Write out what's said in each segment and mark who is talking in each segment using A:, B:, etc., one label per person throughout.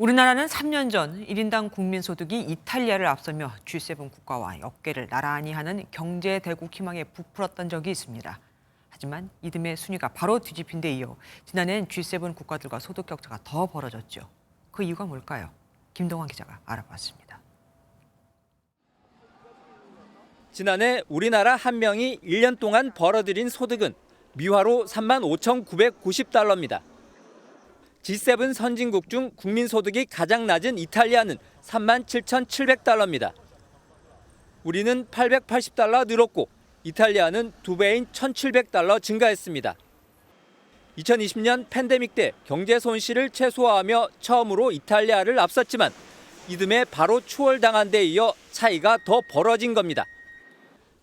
A: 우리나라는 3년 전 1인당 국민소득이 이탈리아를 앞서며 G7 국가와 어깨를 나란히 하는 경제 대국 희망에 부풀었던 적이 있습니다. 하지만 이듬해 순위가 바로 뒤집힌 데 이어 지난해엔 G7 국가들과 소득 격차가 더 벌어졌죠. 그 이유가 뭘까요? 김동완 기자가 알아봤습니다.
B: 지난해 우리나라 한 명이 1년 동안 벌어들인 소득은 미화로 35,990달러입니다. G7 선진국 중 국민소득이 가장 낮은 이탈리아는 37,700달러입니다. 우리는 880달러 늘었고 이탈리아는 2배인 1,700달러 증가했습니다. 2020년 팬데믹 때 경제 손실을 최소화하며 처음으로 이탈리아를 앞섰지만 이듬해 바로 추월당한 데 이어 차이가 더 벌어진 겁니다.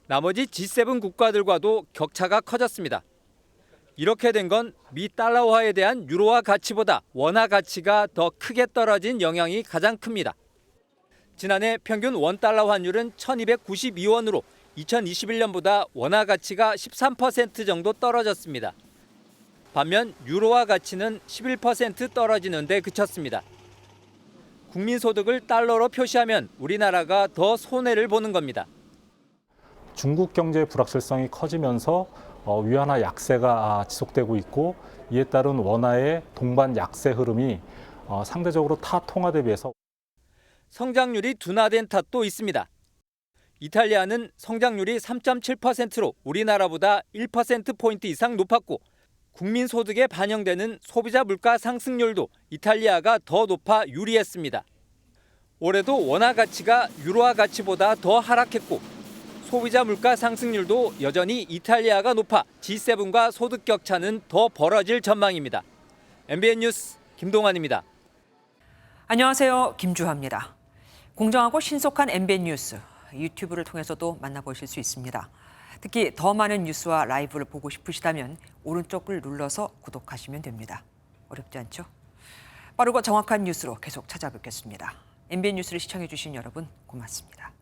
B: 나머지 G7 국가들과도 격차가 커졌습니다. 이렇게 된 건 미 달러화에 대한 유로화 가치보다 원화 가치가 더 크게 떨어진 영향이 가장 큽니다. 지난해 평균 원달러 환율은 1,292원으로 2021년보다 원화 가치가 13% 정도 떨어졌습니다. 반면 유로화 가치는 11% 떨어지는 데 그쳤습니다. 국민소득을 달러로 표시하면 우리나라가 더 손해를 보는 겁니다.
C: 중국 경제의 불확실성이 커지면서 위안화 약세가 지속되고 있고 이에 따른 원화의 동반 약세 흐름이 상대적으로 타 통화에 비해서
B: 성장률이 둔화된 탓도 있습니다. 이탈리아는 성장률이 3.7%로 우리나라보다 1%포인트 이상 높았고 국민소득에 반영되는 소비자 물가 상승률도 이탈리아가 더 높아 유리했습니다. 올해도 원화 가치가 유로화 가치보다 더 하락했고 소비자 물가 상승률도 여전히 이탈리아가 높아 G7과 소득 격차는 더 벌어질 전망입니다. MBN 뉴스 김동완입니다.
A: 안녕하세요. 김주하입니다. 공정하고 신속한 MBN 뉴스, 유튜브를 통해서도 만나보실 수 있습니다. 특히 더 많은 뉴스와 라이브를 보고 싶으시다면 오른쪽을 눌러서 구독하시면 됩니다. 어렵지 않죠? 빠르고 정확한 뉴스로 계속 찾아뵙겠습니다. MBN 뉴스를 시청해 주신 여러분 고맙습니다.